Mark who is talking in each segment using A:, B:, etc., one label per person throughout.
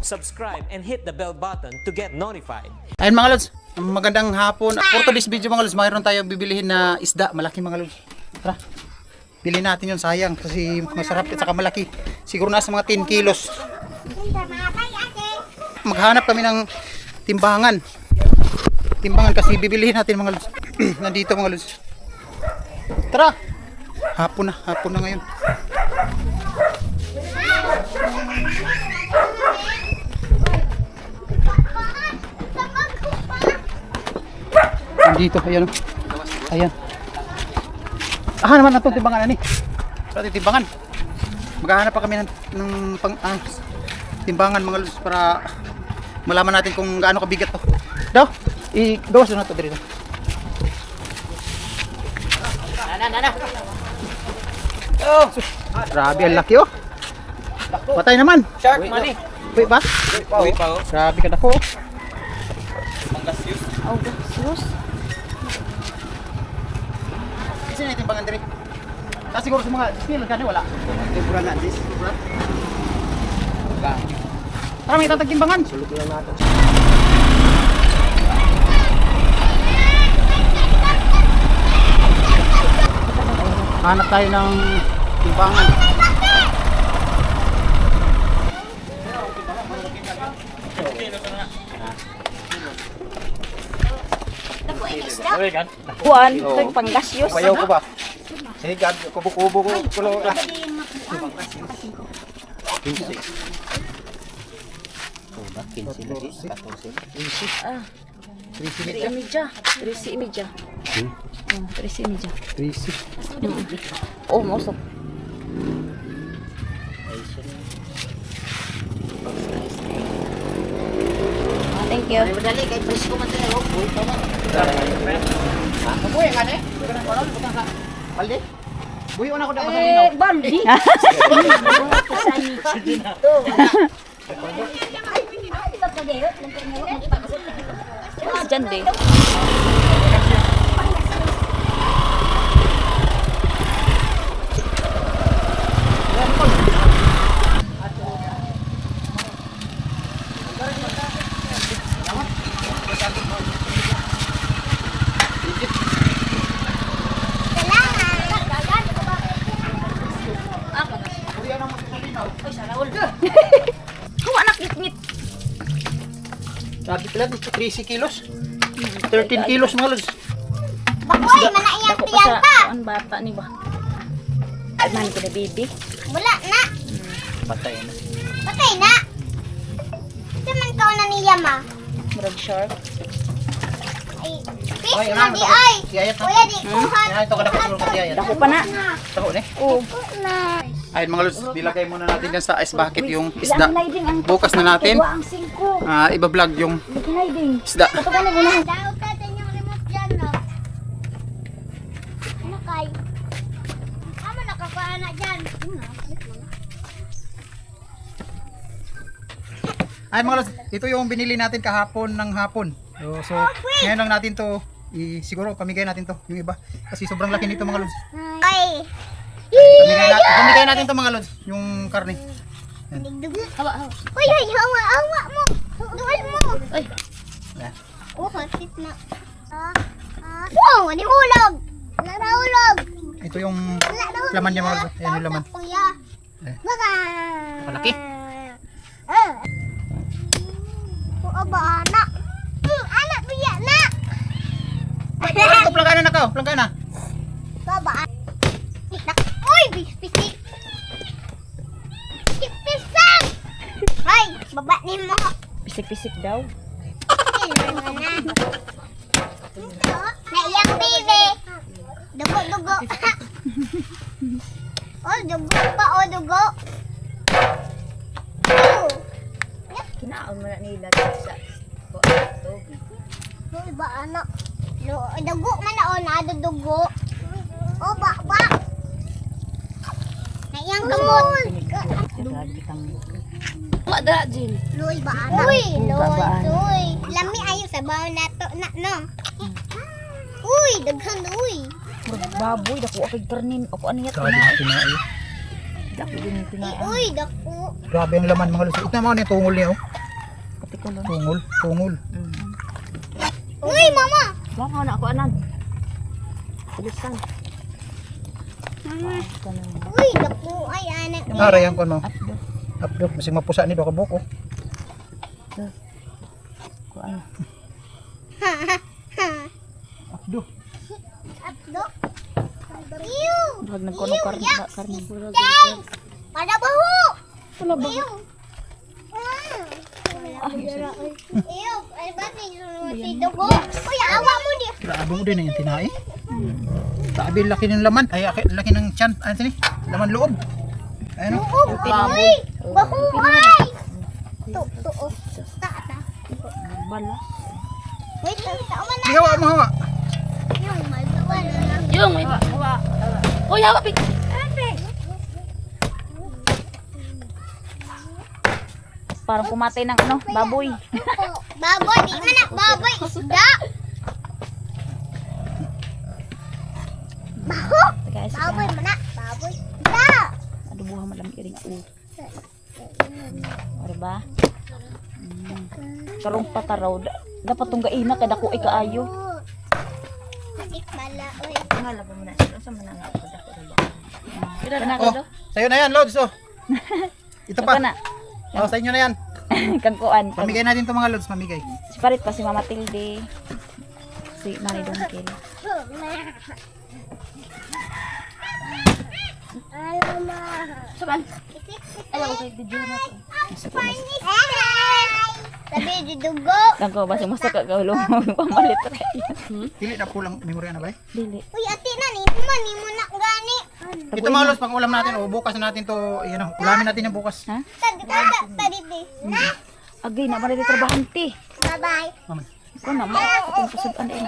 A: subscribe and hit the bell button to get notified.
B: Ayun mga lods, magandang hapon. For today's video mga lods, mayroon tayong bibilihin na isda, malaki mga lods. Tara, bilhin natin yun, sayang kasi masarap at saka malaki. Siguro nasa mga 10 kilos. Maghanap kami ng timbangan. Timbangan kasi bibilihin natin mga lods. Nandito mga lods. Tara, hapon na ngayon. Dito, ayan o. Ayan. Naman na itong timbangan ani. Pati timbangan. Maghahanap pa kami ng timbangan mga lods para malaman natin kung gaano kabigat to. Daw, igawas doon na ito dito. Oh, grabe ang laki oh. Patay naman.
C: Shark money.
B: Uy ba?
C: Uy pa oh.
B: Grabe ka dako.
C: Pangasius.
D: Oh, gasus.
B: Kasi na timbangan diri. Kasi siguro sa mga steel kan wala.
C: Tempura na this.
B: Tara may tatagtimbangan.
C: Sulod lang natin.
B: Hanap tayo ng timbangan.
D: Kuan, ito panggasyos.
B: Payaw ko ba? Sige, kubo-kubo ko. Kulo na.
D: 13.30. Oh, 13.30. Oh, masuk. Thank you.
C: Madali kay presko man tayo. Uy pa man.
B: Buhay ka ne? Balde? Buhay na ako dapat sa linaw.
D: Baldi. Diyan din. Kuha anak ngit-ngit.
B: Sabi pala dito 13 kilos. 13 kilos mga lods.
E: Bakoy, manaiyak
D: Dako pa
E: tiyan
D: sa
E: pa.
D: kuan bata ni ba? Ay man ko na baby.
E: Wala na.
B: Patay na.
E: Patay na. Ito man ka na niya ma.
D: Murag shark.
E: Ay, fish na di ay.
B: Siyayat na.
E: Kuya di kuhan.
B: Kaya ito ka dapat siguro kung siyayat.
D: Dako pa na.
B: Tako ne?
D: Oh.
E: Na.
B: Ayun mga lods, dilagay muna natin dyan sa ice bucket yung isda.
D: Sliding ang
B: Bukas na natin.
D: Ang 5.
B: Iba-vlog yung
D: Sliding.
B: isda.
D: Patukan mo na.
E: Daog natin yung remote dyan, no? Ano kay? Amo nakakuha na dyan.
B: Ay mga lods, ito yung binili natin kahapon ng hapon. So ngayon lang natin to, siguro pamigay natin to, yung iba. Kasi sobrang laki nito mga lods.
E: Kay.
B: Pamigay natin to mga lods, yung karne.
E: Hawa, hawa. Uy, uy, hawa, hawa mo. Dual mo.
D: Ay,
B: Yan.
E: Oh, hapit na. Wow, ano hulog? Narahulog.
B: Ito yung laman niya mga lods. Ayan yung laman.
E: Kuya.
B: Eh.
E: Baka.
B: Malaki.
E: Oo ba, anak? Anak, biya na.
B: Ito plangana na ka, plangana.
E: Baba. Uy, bisik. Pisang. Ay, baba ni mo.
D: pisik-pisik daw.
E: Naiyang baby. Dugo. Oh, dugo pa, oh, dugo. Oh.
D: Kinaon mo na nila sa tubig.
E: Uy, ba, anak? Dugo man na, oh, nadudugo. Oh, ba. Naiyang kamot.
D: Grabe kang Madra Jill.
E: Luy ba, anak? Luy. Lami ayo sa bawo na to, no? Uy, daghan, uy.
D: Murag baboy dako akay karnin ako ano yat
B: Grabe
D: na.
B: ang tinai.
D: Dako din yung tinaan.
E: Uy, dako.
B: Grabe ang laman mga luso. Ito naman yung tungol niya oh.
F: ko doon.
B: Tungol, tungol.
E: Uy, mama.
F: Baka na ako anan. Bilisan.
E: Uy, naku ay anak.
B: Ara yan ko no. Updo, masing mapusa ni do ka buko.
F: Kuan.
B: Updo.
E: Abdo. Ew.
F: Drag nagkuno karne.
E: Thanks. Pada bahu.
F: Wala ba?
E: Ew. Ew, ay ba si dugo? Uy, awa mo di.
B: Grabe mo din yung tinai. Grabe laki ng laman. Ay laki ng tiyan. Ano tini? Laman loob. Ayun oh.
E: Uy, bahu ay. Tu, oh. Ta.
F: Bala.
E: Wait, tao man
B: Di hawa mo hawa.
E: yung malduan na lang.
F: Yung may hawa. Uy, hawa pit. Parang pumatay ng ano, baboy.
E: Baboy, di man na baboy, isda. Baho.
F: Guys,
E: Baboy man na, baboy. Isda.
F: adubuhan malam iring Ano ba? Karong pataraw dapat tong gaina kada ko ay kaayo.
E: Sakit bala, oy.
F: Ngala ba mo na sila sa mananga ko dako ba. Pila na
B: Oh,
F: ko.
B: sa'yo na yan, Lods. Oh. Ito pa.
F: na.
B: Oh, sa inyo na yan.
F: Kang kuan.
B: Pamigay natin to mga Lods, pamigay.
F: Si parit pa si Mama Tilde. Si Nanay Dongkel. Saban. Ayaw kay video na to.
E: Sabi di dugo.
F: Nako ba si masa ka gawlo pamalit ra.
B: Dili na pulang memorya na ba?
F: Dili.
E: Uy, ate na ni mo na gani.
B: Ito mga Lods, pang ulam natin. Oh, bukas na natin to. Yan oh, ulamin natin yung bukas.
F: Ha?
E: Tadi di.
F: Agay na man trabahante.
E: Bye-bye.
B: Mama.
F: Ko na mo atong pasudan din.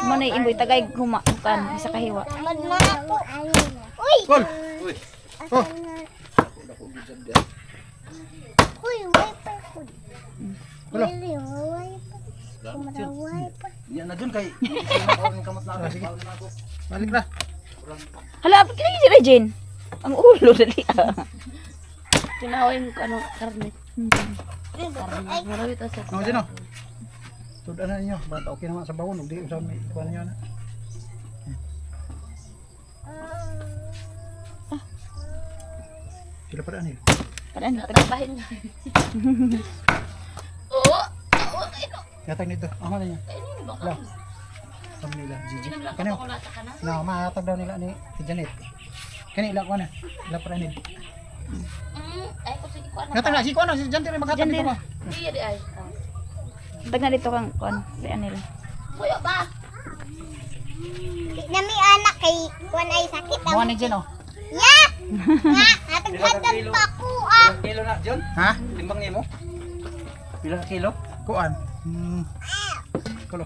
F: Mo na imboy tagay gumakan sa kahiwa.
E: Madma po. Uy.
B: Gol. Oh,
E: Uy, wiper po.
B: Gulo.
E: Wiper.
C: Yan na dun kay.
B: Ah, sige. Balik na.
F: Hala, kini si Regine. Ang ulo dali. Kinawin ko ano karne. Marami to sa.
B: Ano dyan oh. Tudan na ninyo. Bata okay naman sa bawon. Huwag di usap may ikuha ninyo na. Sila pa rin eh.
F: Parang tagabahin.
B: Yatag nito. Ako na niya. Wala. Sabi nila. Gigi. Kanyo. Na, mahatag daw nila ni Janet. Kanila ko na. Ila pa rin eh.
F: Ay ko sige ko ana.
B: Yatag na. Si ko na. Si Jantir. Maghatag dito ba?
F: Iya di ay. Tagna dito kang kon. Di anil. Kuya ba?
E: Nami anak kay kuan ay sakit.
B: Buwan ni Jen oh.
E: Ya! Nga, hatag-hatag pa ko ah.
C: Ilang kilo na, John?
B: Ha?
C: Timbang niya mo? Ilang kilo?
B: Kuan. Kulo.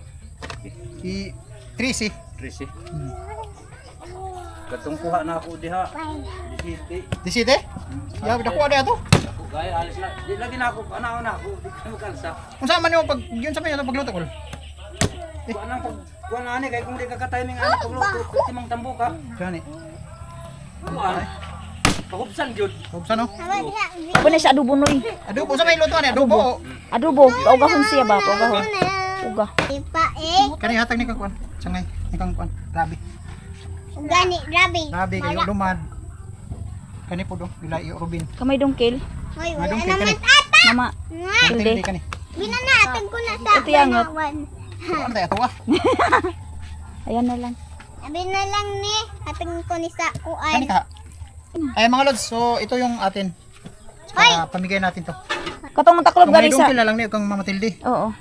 B: I 3
C: Tracy. Katong kuha na ako diha.
B: Di site? Ya, dako ada to.
C: Ako gaya alis na. Di lagi na ako, anaw na ako. Di ka makalsa.
B: Unsa man yo pag yun sa may pagluto ko?
C: Kuha na ako. Kuha na ani, kaya kung di ka ka-timing ani, pagluto, timang tambo ka.
B: Gani.
C: Kuha. Pahubsan, John.
B: Buksan oh.
E: Tama diha.
F: Ako na sa adobo noy.
B: Adobo sa may luto ani, adobo.
F: Adobo, paugahon siya ba? Paugahon. Uga.
E: Ipa eh.
B: Kani hatag ni kang kuan. Sangay, ni kang kuan. Grabe.
E: Gani, grabe.
B: Grabe kayo lumad. Kani po do, bila iyo Rubin.
F: Kamay dongkel.
E: Hoy,
B: May
E: wala
B: dungkil
E: naman
B: kani.
E: tata.
F: Mama.
E: Nga,
B: Tilde
F: Tilde.
B: kani.
E: binanatag ko na sa
F: Ito yangot.
E: banawan.
B: Kuan tayo to ah.
F: Ayan na lang.
E: Sabi na lang ni, hatag ko ni sa kuan.
B: Kani ka. Ay mga lods, so ito yung atin. Pamigay natin to.
F: Katong taklob
B: Kung may
F: gani sa.
B: dungkil na lang niyo kang Mama Tilde.
F: Oo.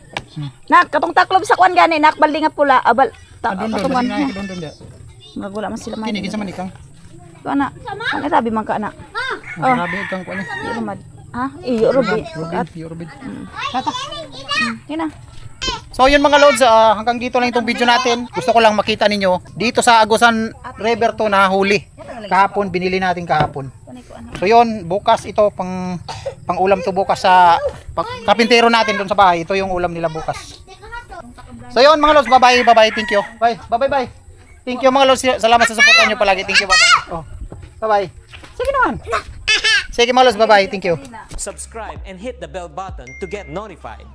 F: Nak, katong taklob sa kuan gani, nak baldingat pula, abal.
B: Doon
F: Katong
B: doon,
F: kuan.
B: doon doon.
F: Magula man sila man.
B: Kini kinsa man ikang.
F: Ana. Ano tabi man ka anak?
B: Grabe ikang kuan.
F: Iyo rumad. Ha? Iyo rubi.
B: Rubin. Tata.
F: Kina.
B: So yun mga lods, hanggang dito lang itong video natin. Gusto ko lang makita ninyo dito sa Agusan River to na huli. Kahapon, binili natin kahapon. So yun, bukas ito pang ulam to bukas sa kapintero natin doon sa bahay. Ito yung ulam nila bukas. So yun mga lods, bye bye, thank you. Bye bye. Thank you mga lods, salamat sa suporta nyo palagi. Thank you, bye bye. Oh, bye bye. Sige naman. Sige, mga lods, bye-bye. Thank you.
A: Subscribe and hit the bell button to get notified.